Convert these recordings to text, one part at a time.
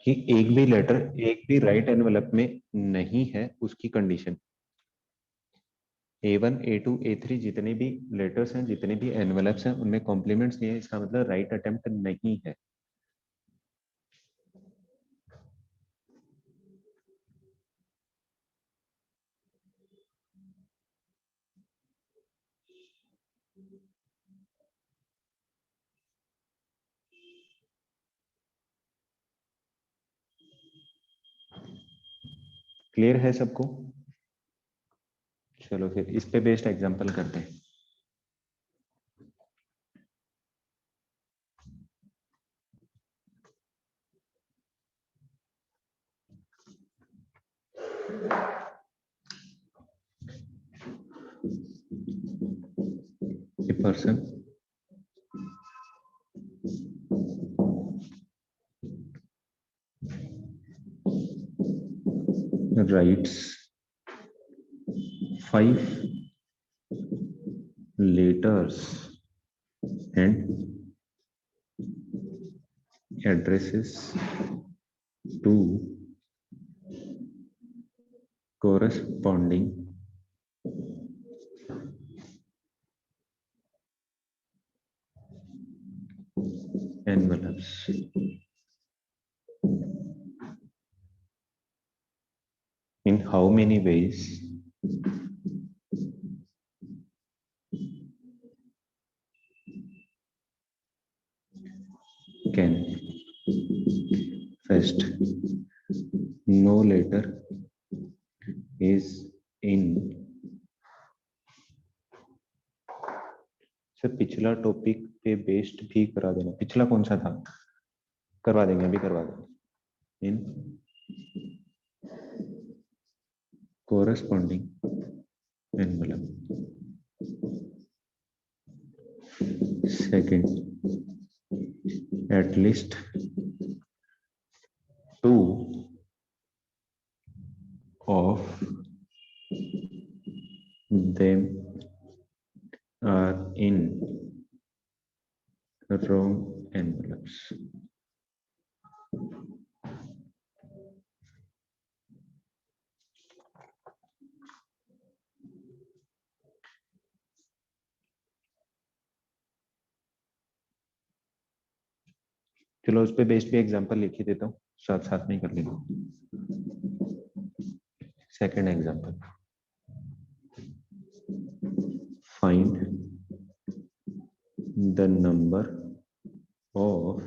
कि एक भी लेटर एक भी राइट एनवेलप में नहीं है उसकी कंडीशन। A1 A2 A3 जितने भी लेटर्स हैं, जितने भी एनवेलप्स हैं, उनमें कॉम्प्लीमेंट्स नहीं है, इसका मतलब राइट अटेम्प्ट नहीं है। क्लियर है सबको? चलो फिर इस पे बेस्ड एग्जांपल करते हैं। A person writes 5 letters and addresses to corresponding envelopes. In how many ways can first no letter is in? Sir पिछला टॉपिक पे बेस्ड भी करा देना। पिछला कौन सा था? करवा देंगे, अभी करवा देंगे। इन corresponding envelope. Second, at least 2 of them are in wrong envelopes. चलो उस पे बेस्ड भी एग्जांपल लिख ही देता हूँ, साथ साथ में कर लेंगे। Second example, find the number of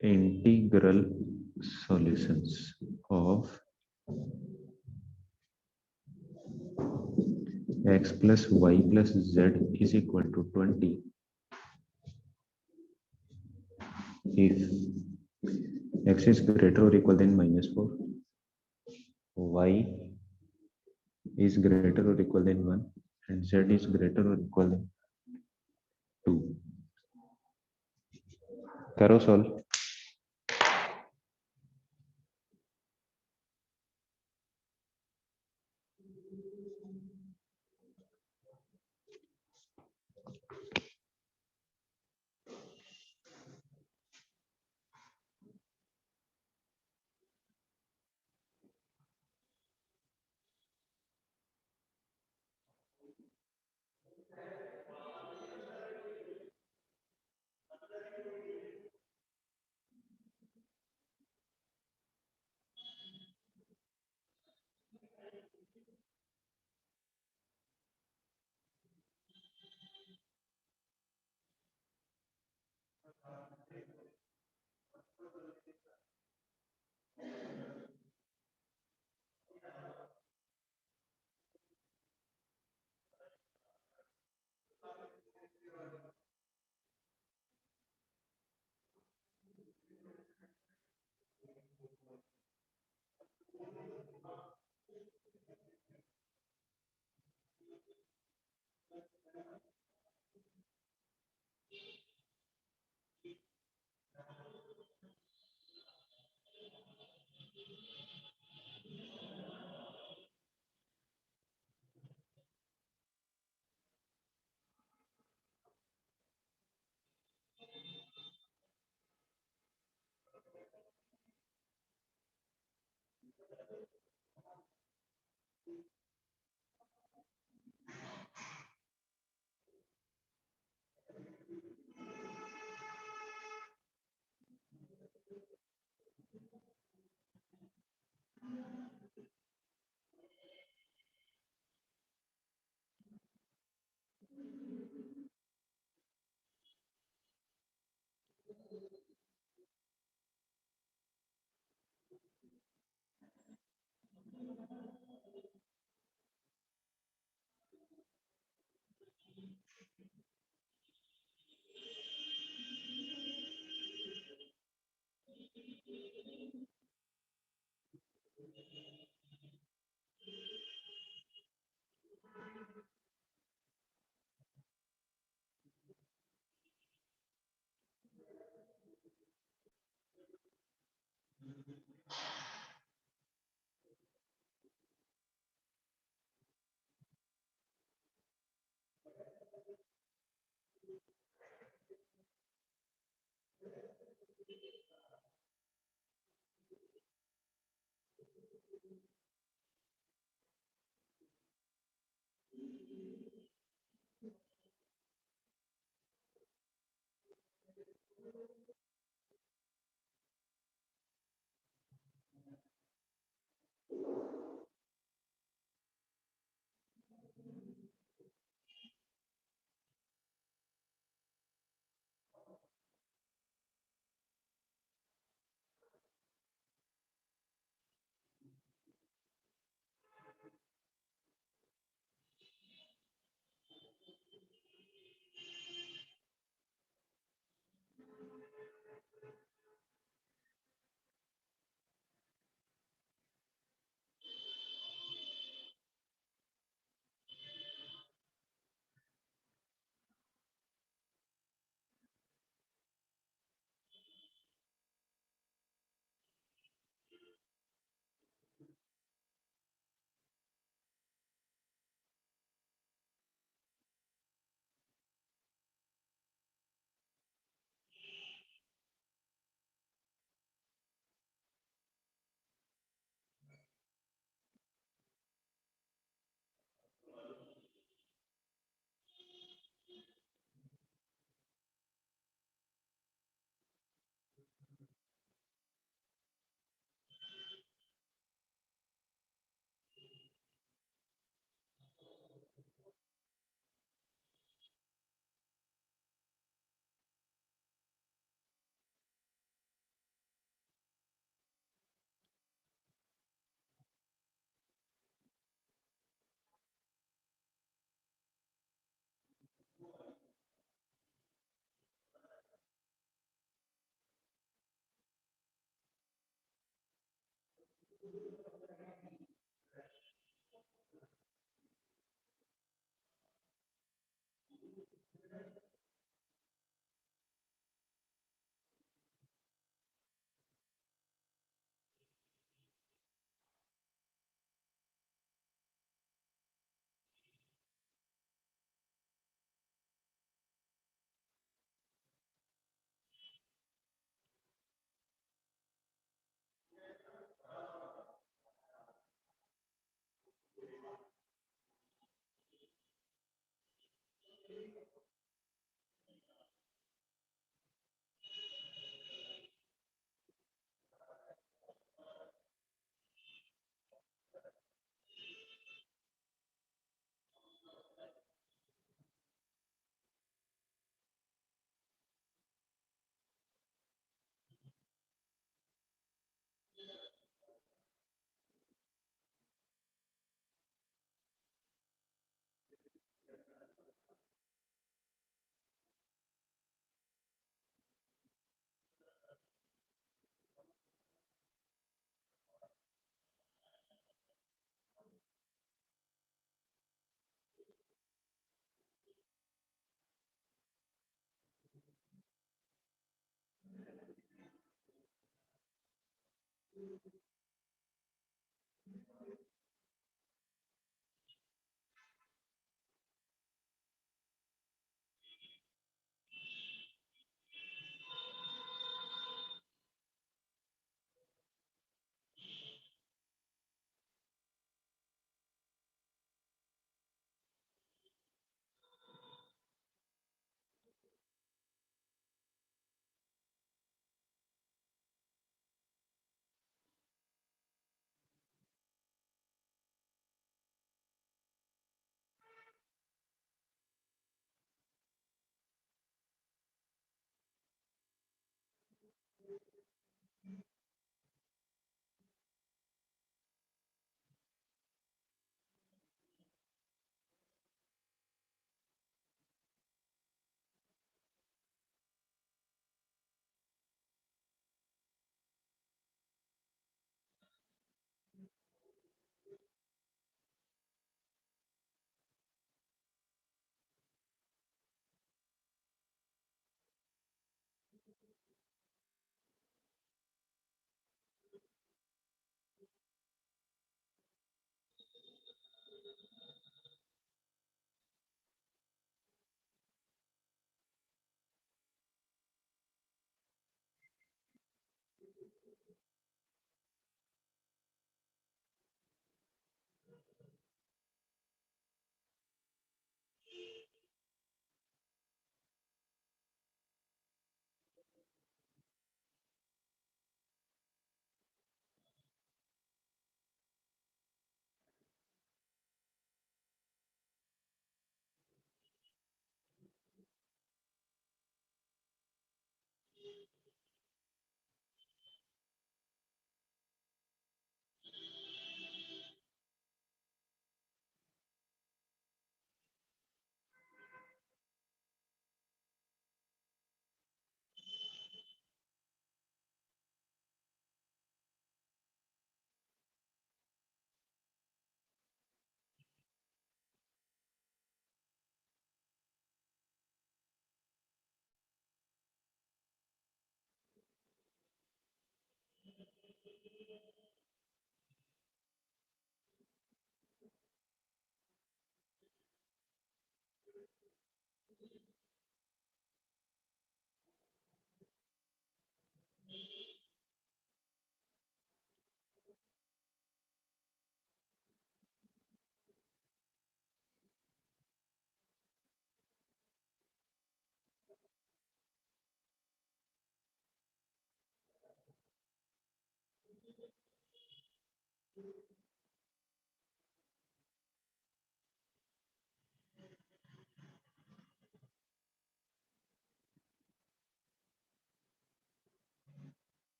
integral solutions of x plus y plus z is equal to 20 if x is greater or equal than -4, y is greater or equal than 1, and z is greater or equal than 2. करो solve.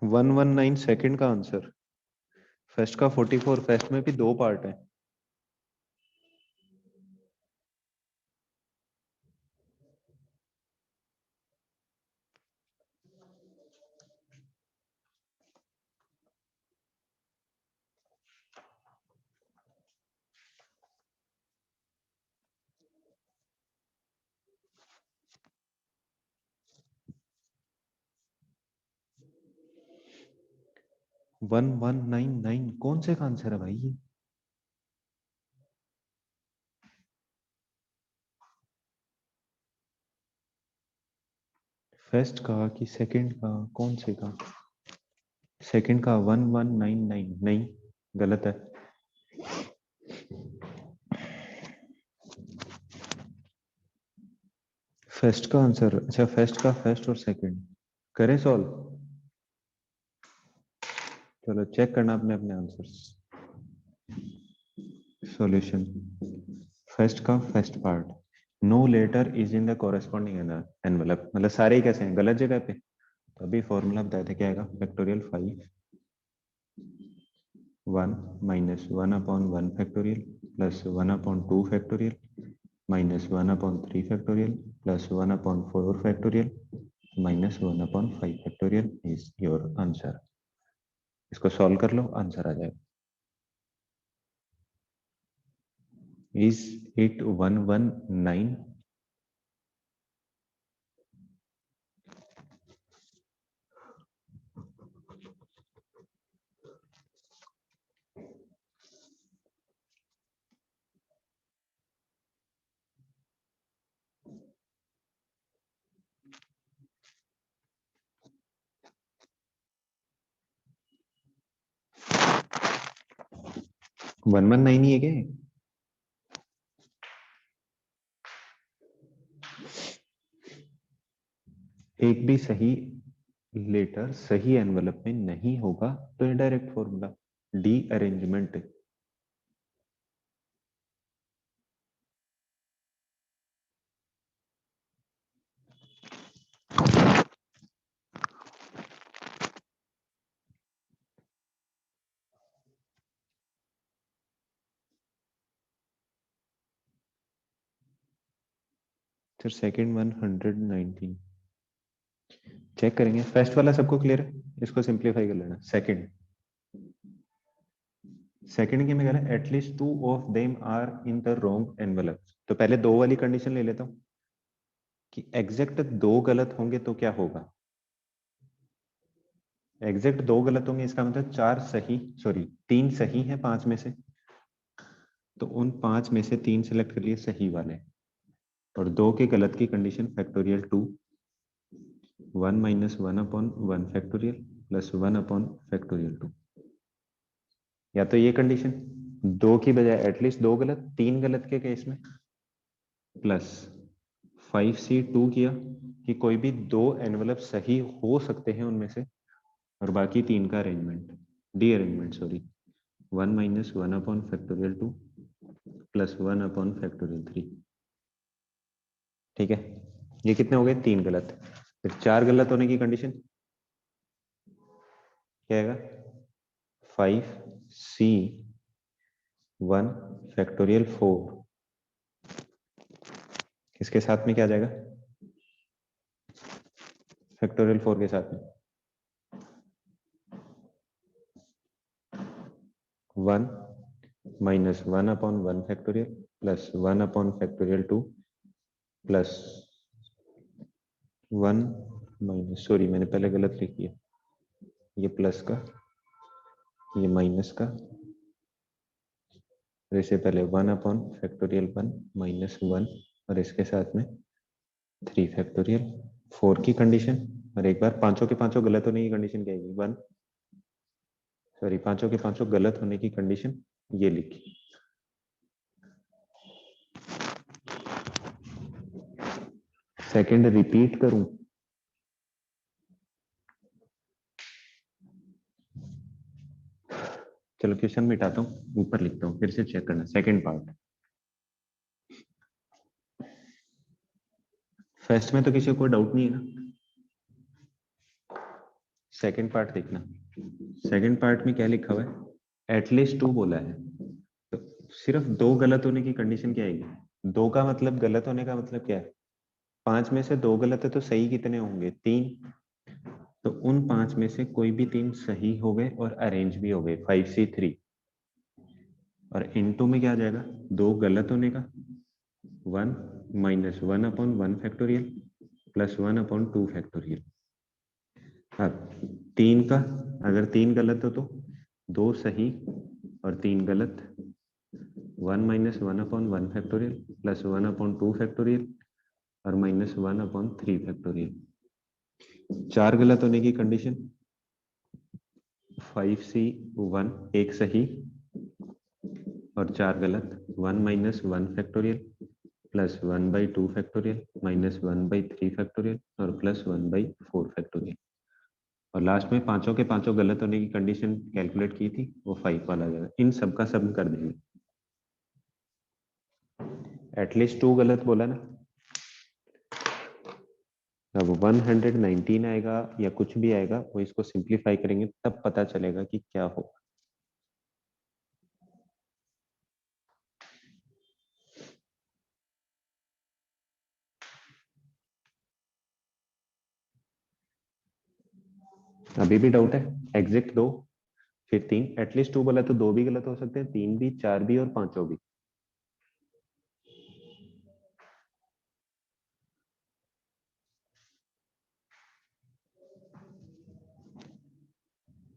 119 second का answer, first का 44, first में भी दो part है। One one nine nine कौन से का आंसर है भाई ये? फर्स्ट का कि सेकंड का, कौन से का? सेकंड का 1199 नहीं, गलत है। फर्स्ट का आंसर, अच्छा फर्स्ट का फर्स्ट और सेकंड करें सॉल्व। चलो चेक करना अपने अपने आंसर्स। सॉल्यूशन, फर्स्ट का first part, no letter is in the corresponding envelope, मतलब सारे ही कैसे हैं, गलत जगह पे। तो अभी फॉर्मूला बताया था, क्या आएगा, factorial 5 1 minus 1 upon 1 factorial plus 1 upon 2 factorial minus 1 upon 3 factorial plus 1 upon 4 factorial minus 1 upon 5 factorial is your answer. इसको सॉल्व कर लो, आंसर आ जाएगा। Is it 119? One one nine ही है क्या? एक भी सही लेटर सही एनवलप में नहीं होगा तो इनडायरेक्ट फॉर्मूला डी अरेंजमेंट। फिर सेकंड 119 चेक करेंगे। फर्स्ट वाला सबको क्लियर है, इसको सिंप्लीफाई कर लेना। सेकंड, सेकंड के में कह रहा है at least two of them are in the wrong envelope. तो पहले दो वाली कंडीशन ले लेता हूं कि एग्जैक्ट दो गलत होंगे तो क्या होगा। एग्जैक्ट दो गलत होंगे इसका मतलब चार सही, सॉरी तीन सही है पांच में से, तो उन पांच में से तीन सेलेक्ट कर लिए सही वाले, और दो के गलत की condition factorial 2 1 minus 1 upon 1 factorial plus 1 upon factorial 2। या तो ये कंडीशन, दो की बजाय एटलीस्ट दो गलत, तीन गलत के केस में प्लस 5C2 किया कि कोई भी दो एनवलप सही हो सकते हैं उनमें से, और बाकी तीन का arrangement, D arrangement sorry, 1 minus 1 upon factorial 2 plus 1 upon factorial 3। ठीक है, ये कितने हो गए, तीन गलत। फिर चार गलत होने की कंडीशन क्या आएगा, 5C1 फैक्टोरियल 4, इसके साथ में क्या आ जाएगा, फैक्टोरियल 4 के साथ में 1 minus 1 upon 1 factorial plus 1 upon factorial 2 plus 1 minus, sorry मैंने पहले गलत लिख दिया, ये प्लस का ये माइनस का, और इससे पहले 1 अपॉन फैक्टोरियल 1 माइनस 1, और इसके साथ में 3 फैक्टोरियल 4 की कंडीशन, और एक बार पांचों के पांचों गलत होने की कंडीशन क्या आएगी, 1 सॉरी पांचों के पांचों गलत होने की कंडीशन ये लिखी। सेकंड रिपीट करूं, चलो क्वेश्चन मिटाता हूँ, ऊपर लिखता हूँ, फिर से चेक करना। सेकंड पार्ट, फर्स्ट में तो किसी को कोई डाउट नहीं है ना। सेकंड पार्ट देखना, सेकंड पार्ट में क्या लिखा हुआ है, एटलीस्ट 2 बोला है, तो सिर्फ 2 गलत होने की कंडीशन क्या आएगी? 2 का मतलब गलत होने का मतलब क्या है? 5 में से 2 गलत है तो सही कितने होंगे? 3। तो उन 5 में से कोई भी 3 सही हो गए और अरेंज भी हो गए, 5C3। और इनटू में क्या आ जाएगा? 2 गलत होने का 1 माइनस 1/1 फैक्टोरियल प्लस 1/2 फैक्टोरियल। अब 3 का, अगर 3 गलत हो तो 2 सही और 3 गलत, 1 माइनस 1/1 फैक्टोरियल प्लस 1/2 फैक्टोरियल और माइनस 1/3 फैक्टोरियल। 4 गलत होने की कंडीशन, 5C1 एक सही और 4 गलत, 1 minus 1 factorial plus 1/2 factorial minus 1/3 factorial और प्लस 1/4 फैक्टोरियल। और लास्ट में पांचों के पांचों गलत होने की कंडीशन कैलकुलेट की थी, वो 5 वाला आ जाएगा। इन सबका सम कर देंगे। एटलीस्ट 2 गलत बोला ना, अब 119 आएगा या कुछ भी आएगा, वो इसको सिंप्लीफाई करेंगे तब पता चलेगा कि क्या होगा। अभी भी डाउट है? एग्जिट 2 फिर 3, एटलीस्ट 2 बोला तो 2 भी गलत हो सकते हैं, 3 भी, 4 भी और 5 भी।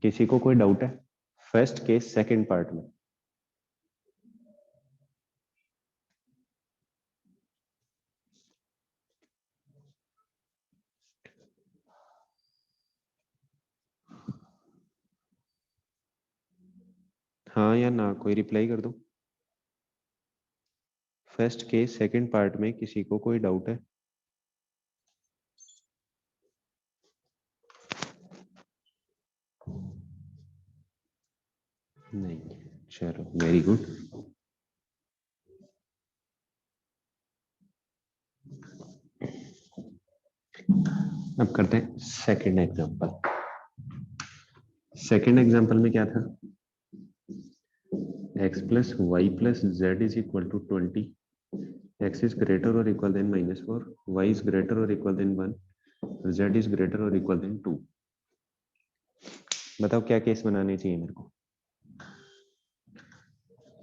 किसी को कोई डाउट है फर्स्ट केस सेकंड पार्ट में? हाँ या ना, कोई रिप्लाई कर दो। फर्स्ट केस सेकंड पार्ट में किसी को कोई डाउट है? नहीं, चलो वेरी गुड। अब करते हैं सेकंड एग्जांपल। सेकंड एग्जांपल में क्या था? x plus y plus z is equal to 20, x is greater or equal than -4, y is greater or equal than 1, z is greater or equal than 2। बताओ क्या case बनाने चाहिए मेरे को?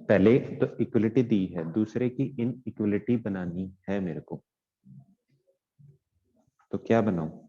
पहले तो इक्वलिटी दी है, दूसरे की इन इक्वलिटी बनानी है मेरे को, तो क्या बनाऊं?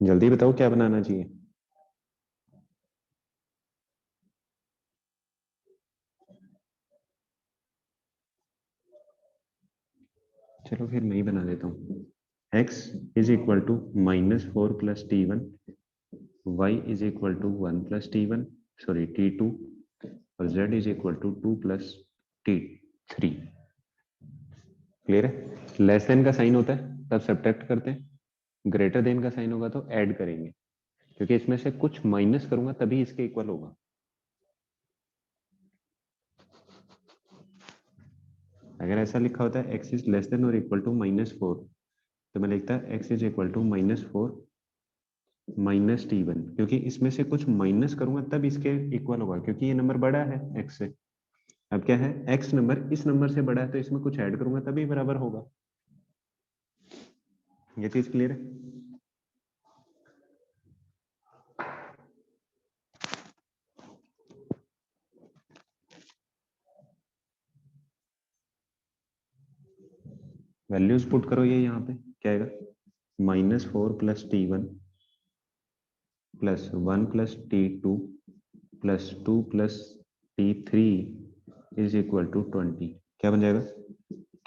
जल्दी बताओ क्या बनाना चाहिए? चलो फिर मैं ही बना देता हूँ। x is equal to -4 plus t1, y is equal to 1 plus t1 sorry t2 और z is equal to 2 plus t3। Clear है? लेस देन का साइन होता है तब सब्ट्रैक्ट करते हैं, ग्रेटर देन का साइन होगा तो ऐड करेंगे, क्योंकि इसमें से कुछ माइनस करूंगा तभी इसके इक्वल होगा। अगर ऐसा लिखा होता है x इज लेस देन और इक्वल टू -4, तो मैं लिखता है x is equal to -4 minus t1, क्योंकि इसमें से कुछ माइनस करूंगा तब इसके इक्वल होगा, क्योंकि ये नंबर बड़ा है x से। अब क्या है, x नंबर इस नंबर से बड़ा है तो इसमें कुछ ऐड करूंगा तभी बराबर होगा। ये चीज क्लियर है? वैल्यूज पुट करो, ये यहाँ पे क्या आएगा? -4 plus t1 plus 1 plus t2 plus 2 plus t3 is equal to 20। क्या बन जाएगा?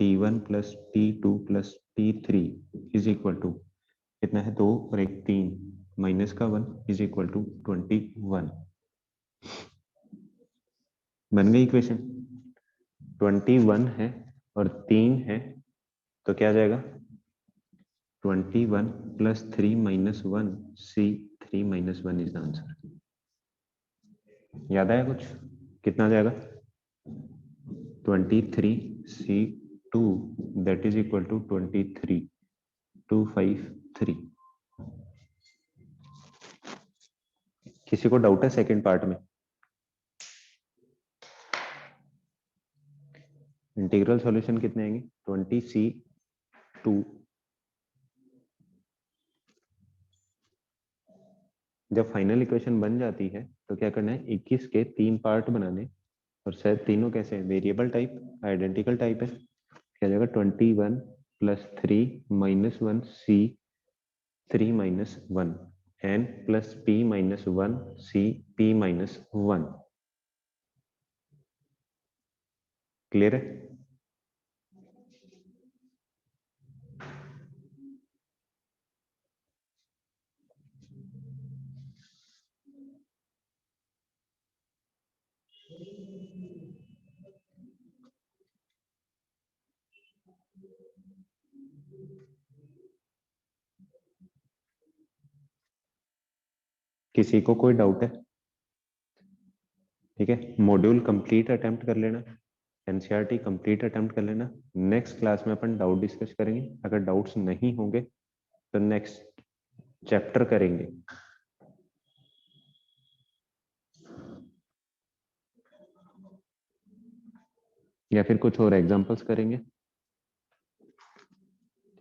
t1 plus t2 plus t3 is equal to कितना है? 2 और 1 3 माइनस का 1 इज इक्वल टू 21। बन गई इक्वेशन। 21 है और 3 है, तो क्या आ जाएगा? 21 + 3 - 1 C 3 - 1 इज द आंसर। याद आया कुछ? कितना आ जाएगा? 23C2 that is equal to 23253। किसी को डाउट है सेकंड पार्ट में? इंटीग्रल सॉल्यूशन कितने आएंगे? 20C2। जब फाइनल इक्वेशन बन जाती है तो क्या करना है? 21 के 3 पार्ट बनाने, और शायद तीनों कैसे हैं? वेरिएबल टाइप, आइडेंटिकल टाइप है। क्या जाएगा? 21 + 3 - 1 C 3 - 1 n + P - 1 C P - 1। Clear है? किसी को कोई डाउट है? ठीक है, मॉड्यूल कंप्लीट अटेम्प्ट कर लेना, एनसीईआरटी कंप्लीट अटेम्प्ट कर लेना। नेक्स्ट क्लास में अपन डाउट डिस्कस करेंगे। अगर डाउट्स नहीं होंगे तो नेक्स्ट चैप्टर करेंगे। या फिर कुछ और एग्जांपल्स करेंगे।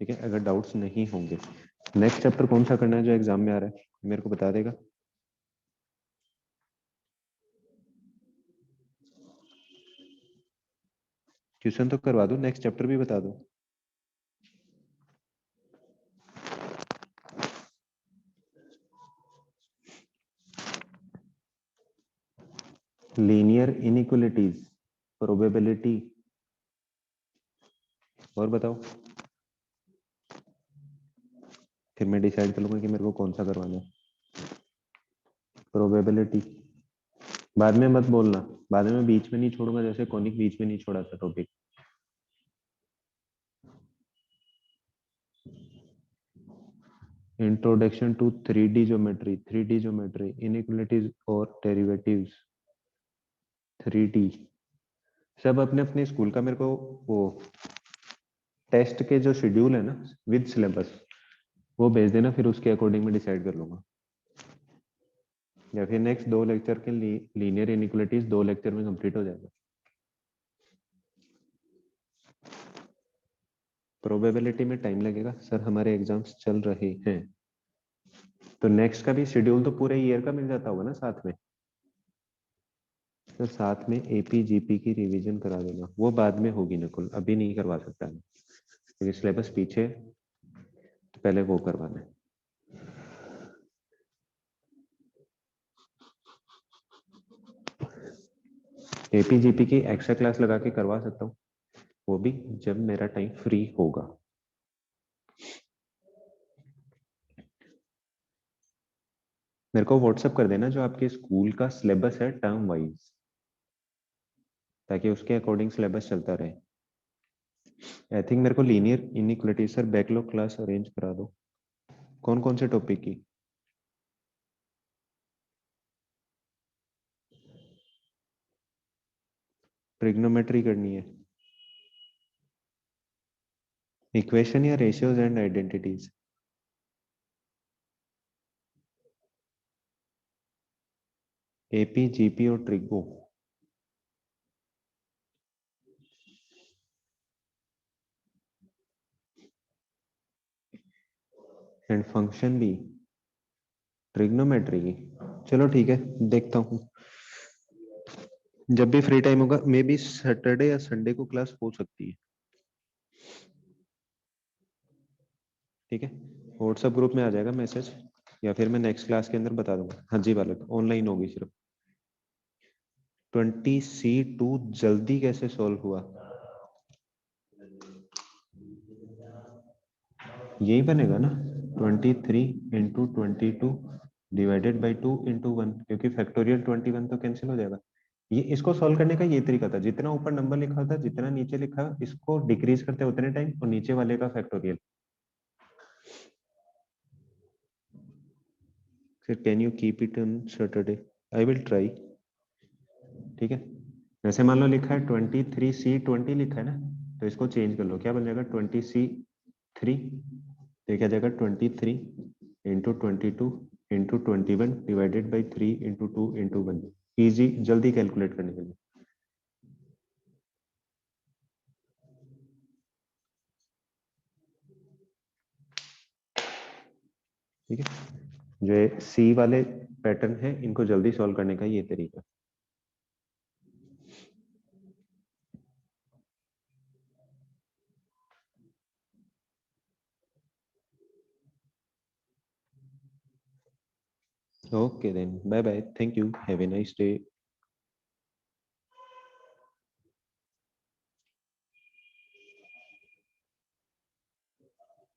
ठीक है, अगर डाउट्स नहीं होंगे। नेक्स्ट चैप्टर कौन सा करना है जो एग्जाम में आ रहा है, मेरे को बता देगा। ट्यूशन तो करवा दो, नेक्स्ट चैप्टर भी बता दो। लीनियर इनइक्वालिटीज, प्रोबेबिलिटी, और बताओ। फिर मैं डिसाइड कर लूंगा कि मेरे को कौन सा करवाना है। प्रोबेबिलिटी बाद में मत बोलना, बाद में मैं बीच में नहीं छोड़ूंगा, जैसे कॉनिक बीच में नहीं छोड़ा था topic. Introduction to 3D geometry, 3D geometry, inequalities और डेरिवेटिव्स। 3D सब अपने अपने स्कूल का मेरे को वो टेस्ट के जो शेड्यूल है ना विद सिलेबस, वो भेज देना, फिर उसके अकॉर्डिंग में डिसाइड कर लूंगा। या फिर नेक्स्ट 2 लेक्चर के लीनियर इनइक्वालिटीज 2 लेक्चर में कंप्लीट हो जाएगा। प्रोबेबिलिटी में टाइम लगेगा सर, हमारे एग्जाम्स चल रहे हैं। तो नेक्स्ट का भी शेड्यूल तो पूरे ईयर का मिल जाता होगा ना साथ में। तो साथ में एपी जीपी की रिवीजन करा देना, वो बाद में होगी नकुल, अभी नहीं करवा सकता मैं क्योंकि सिलेबस पीछे है, तो पहले वो करवाना है। एपी जीपी की एक्स्ट्रा क्लास लगा के करवा सकता हूँ, वो भी जब मेरा टाइम फ्री होगा। मेरे को व्हाट्सअप कर देना जो आपके स्कूल का सिलेबस है टर्म वाइज, ताकि उसके अकॉर्डिंग सिलेबस चलता रहे। आई थिंक मेरे को linear inequality sir backlog class arrange करा दो। कौन कौन से टॉपिक की? ट्रिग्नोमेट्री करनी है, इक्वेशन या ratios and identities? AP GP और ट्रिगो। एंड फंक्शन भी ट्रिग्नोमेट्री की। चलो ठीक है, देखता हूँ जब भी फ्री टाइम होगा। मे बी सैटरडे या संडे को क्लास हो सकती है। ठीक है, व्हाट्सएप ग्रुप में आ जाएगा मैसेज, या फिर मैं नेक्स्ट क्लास के अंदर बता दूंगा। हाँ जी बालक, ऑनलाइन होगी सिर्फ। 20C2 जल्दी कैसे सॉल्व हुआ? यही बनेगा ना, 23 × 22 डिवाइडेड बाई 2 × 1, क्योंकि फैक्टोरियल 21 तो कैंसिल हो जाएगा। ये इसको सॉल्व करने का ये तरीका था, जितना ऊपर नंबर लिखा था जितना नीचे लिखा इसको डिक्रीज करते उतने टाइम और नीचे वाले का फैक्टोरियल। फिर can you keep it on Saturday? I will try. ठीक है, वैसे मान लो लिखा है 23C20 लिखा है ना, तो इसको चेंज कर लो, क्या बन जाएगा 20C3, तो क्या जाएगा 23 into 22 into 21 divided by 3 into 2 into 1। Easy, जल्दी कैलकुलेट करने के लिए। ठीक है, जो सी वाले पैटर्न है इनको जल्दी सॉल्व करने का ये तरीका। Okay then, bye bye, thank you, have a nice day.